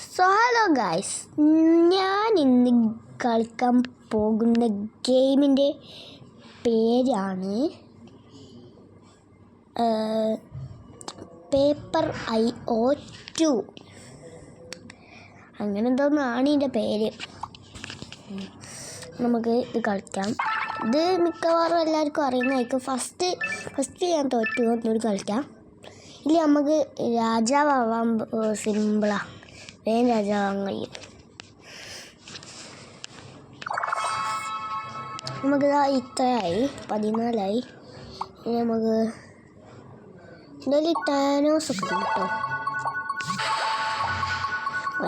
So hello guys, ഞാൻ ഇന്ന് കളിക്കാൻ പോകുന്ന ഗെയിമിൻ്റെ പേരാണ് പേപ്പർ IO2. അങ്ങനെ എന്തോന്നാണ് ഇതിൻ്റെ പേര്. നമുക്ക് ഇത് കളിക്കാം. ഇത് മിക്കവാറും എല്ലാവർക്കും അറിയുന്നതായിരിക്കും. ഫസ്റ്റ് ഞാൻ തോറ്റു ഒന്നുകൂടി കളിക്കാം. ഇല്ല, നമുക്ക് രാജാവാൻ സിമ്പിളാണ്. വേഗം രാജാവാൻ കഴിയും. നമുക്കിതാ ഇത്രയായി, 14ആയി. ഇനി നമുക്ക് എന്തായാലും ടാനോസൊക്കെ കിട്ടോ.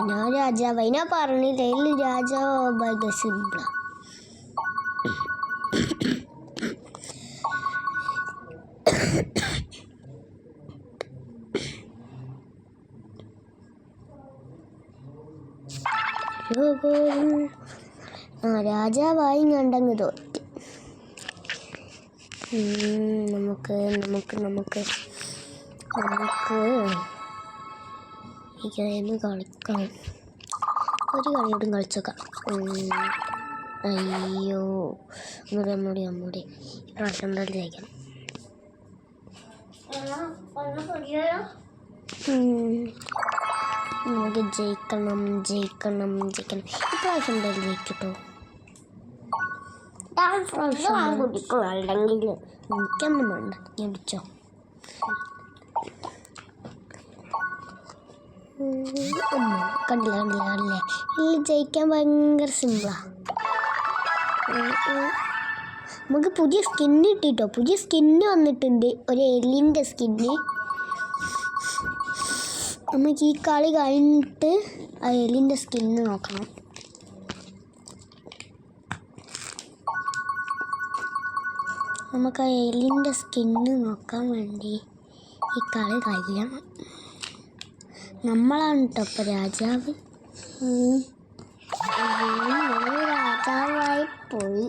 ഞാൻ രാജാവായി. ഞാൻ പറഞ്ഞില്ല, ഇതിൽ രാജാവാൻ ഭയങ്കര സിമ്പിളാണ്. രാജാവായി കണ്ടങ്ങ് തോറ്റി. നമുക്ക് ഈ ഗെയിം കളിക്കാം. ഒരു കളിയോടും കളിച്ചേക്കാം. അയ്യോ, നമ്മുടെ പ്രാവശ്യം എന്തായാലും ജയിക്കണം. നമുക്ക് ജയിക്കണം. ഇപ്രാവശ്യം എന്തായാലും ജയിക്കട്ടോ. കുടിക്കും, അല്ലെങ്കിൽ എനിക്കൊന്നും വേണ്ട. ഞാൻ പിടിച്ചോ. കണ്ടില്ല. ഇതിൽ ജയിക്കാൻ ഭയങ്കര സിമ്പിളാണ്. നമുക്ക് പുതിയ സ്കിന്ന് കിട്ടിട്ടോ. പുതിയ സ്കിന്ന് വന്നിട്ടുണ്ട്, ഒരു എലിൻ്റെ സ്കിന്ന്. നമുക്ക് ഈ കളി കഴിഞ്ഞിട്ട് ആ എലിൻ്റെ സ്കിന്ന് നോക്കണം. നമുക്ക് ആ എലിൻ്റെ സ്കിന്ന് നോക്കാൻ വേണ്ടി ഈ കളി കഴിയണം. നമ്മളാണ് കേട്ടോ ഇപ്പോൾ രാജാവ്. രാജാവായി പോയി.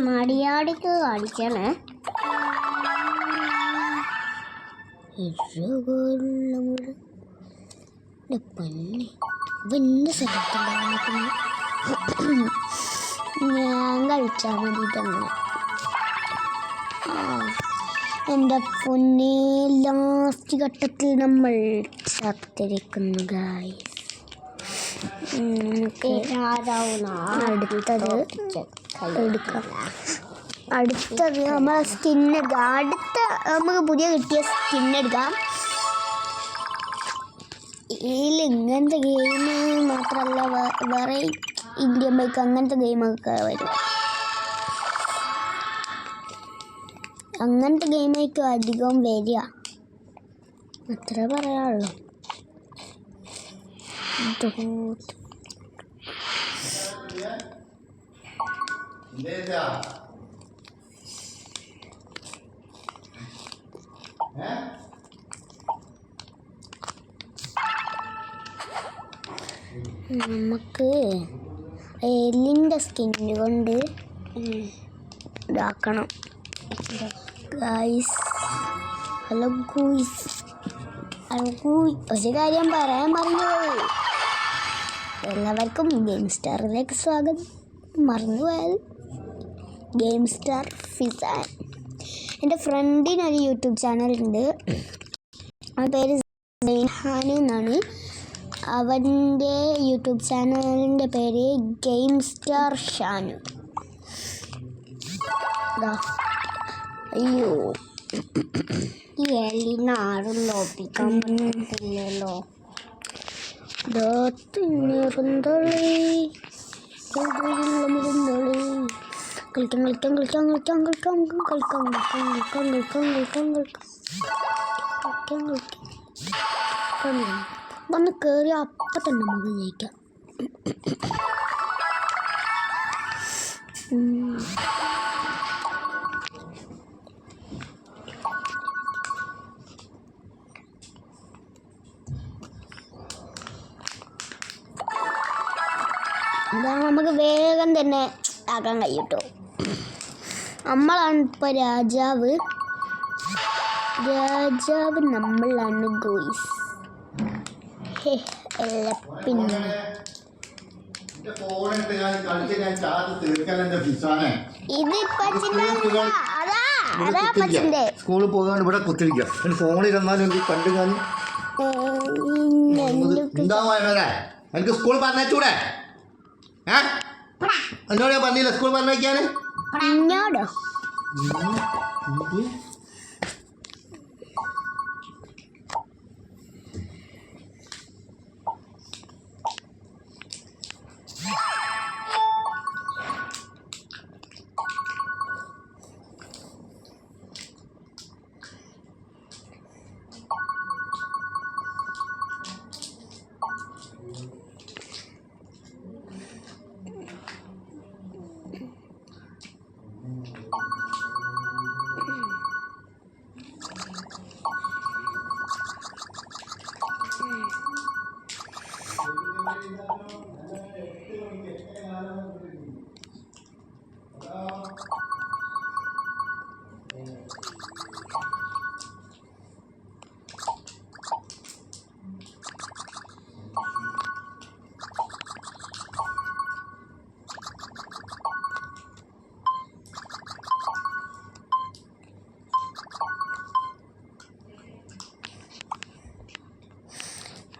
മടിയാടിക്ക് കാണിക്കണേ. പന്നി പിന്നെ സ്ഥലത്തുണ്ടാകുന്ന ഞാൻ കഴിച്ചാൽ മതിട്ടങ്ങനെ. എൻ്റെ പൊന്നെ, ലാസ്റ്റ് ഘട്ടത്തിൽ നമ്മൾ ചത്തിരിക്കുന്നു ഗായ്സ്. അടുത്തത് നമ്മളെ സ്കിന്നെടുക്കാം. നമുക്ക് പുതിയ കിട്ടിയ സ്കിന്നെടുക്കാം. ഇതിൽ ഇങ്ങനത്തെ ഗെയിം മാത്രമല്ല, വേറെ ഇന്ത്യൻ ബൈക്ക് അങ്ങനത്തെ ഗെയിമൊക്കെ വരും. അങ്ങനത്തെ ഗെയിമായിരിക്കും അധികം വരിക, അത്ര പറയാനുള്ളൂ. നമുക്ക് എലിൻ്റെ സ്കിന്ന് കൊണ്ട് ഇതാക്കണം ഗായ്സ്. ഹലോ ഗൂയ്സ്, ഒരു കാര്യം പറയാൻ മറന്നുപോയി. എല്ലാവർക്കും ഗെയിം സ്റ്റാറിലേക്ക് സ്വാഗതം. മറന്നുപോയാൽ ഗെയിം സ്റ്റാർ ഫിസാൻ. എൻ്റെ ഫ്രണ്ടിനൊരു യൂട്യൂബ് ചാനലുണ്ട്, ആ പേര് ഹാനു എന്നാണ്. അവൻ്റെ യൂട്യൂബ് ചാനലിൻ്റെ പേര് ഗെയിം സ്റ്റാർ ഷാനു. അയ്യോ, ഈ എലിനാരും ലോപ്പിക്കാൻ പറ്റില്ലല്ലോ. വന്ന് കയറി അപ്പം തന്നെ നമുക്ക് ജയിക്കാം. അതാണ് നമുക്ക് വേഗം തന്നെ ആക്കാൻ കഴിയട്ടോ. നമ്മളാണ് ഇപ്പോൾ രാജാവ് നമ്മളാണ് ഗോയ്സ്. പിന്നെ സ്കൂളിൽ പോകാൻ ഇവിടെ കുത്തിരിക്കുക. ഫോണിൽ തന്നാലും എനിക്ക് കണ്ടു ഞാൻ എനിക്ക് സ്കൂൾ പറഞ്ഞൂടെ? എന്നോട് ഞാൻ പറഞ്ഞില്ല സ്കൂൾ പറഞ്ഞേക്കാന്.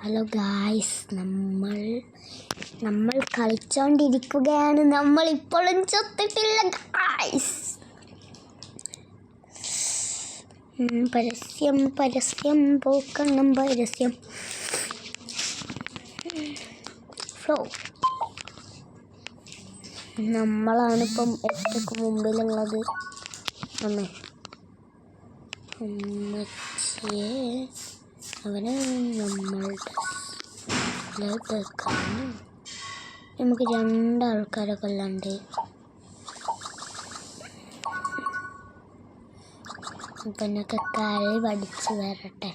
ഹലോ ഗായ്സ്, നമ്മൾ കളിച്ചോണ്ടിരിക്കുകയാണ്. നമ്മൾ ഇപ്പോഴും ചത്തിട്ടില്ല ഗായ്സ്. പരസ്യം പോക്കണം പരസ്യം. ഫ്ലോ നമ്മളാണിപ്പം ഏറ്റവും മുമ്പിലുള്ളത്. അവന് നമ്മളുടെ നമുക്ക് 2 ആൾക്കാരെ കൊല്ലാണ്ട്. അപ്പം എന്നൊക്കെ കളി പഠിച്ച് വരട്ടെ.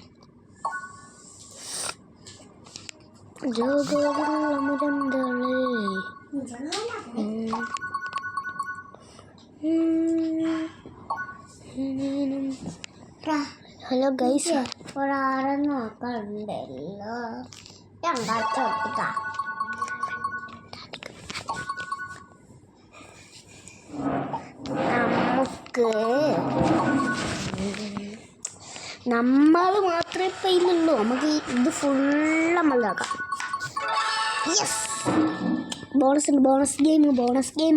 ഹലോ ഗൈസ്, ഒരാളെ നോക്കണ്ടല്ലോ. നമ്മൾ മാത്രമേ ഇപ്പം ഇല്ലുള്ളൂ. നമുക്ക് ഇത് ഫുള്ള് നമ്മളാക്കാം. യെസ്, ബോണസ് ഉണ്ട്. ബോണസ് ഗെയിം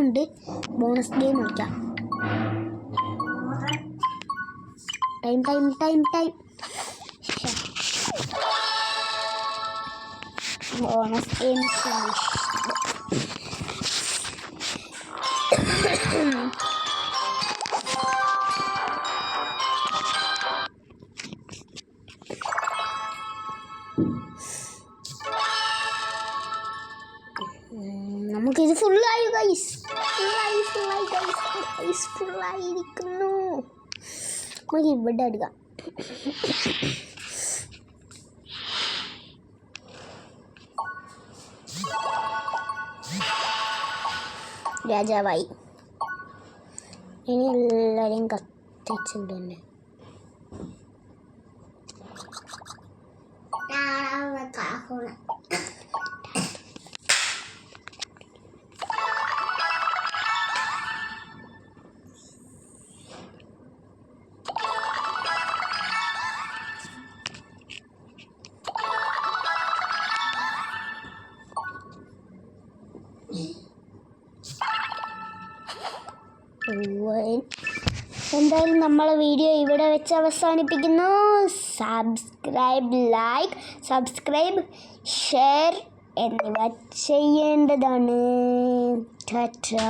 ഉണ്ട്. ബോണസ് ഗെയിം കളിക്കാം. ടൈം ബോണസ് ഗെയിം നമുക്കിത് ഫുള്ളായി ഗൈസ്. ഫുള്ളായിരിക്കുന്നു. നമുക്ക് ഇവിടെ എടുക്കാം. രാജാവായി. ഇനി എല്ലാവരെയും കത്തിച്ചുണ്ട് തന്നെ. എന്തായാലും നമ്മളെ വീഡിയോ ഇവിടെ വെച്ച് അവസാനിപ്പിക്കുന്നു. സബ്സ്ക്രൈബ്, ഷെയർ എന്നിവ ചെയ്യേണ്ടതാണ്. ടാറ്റാ.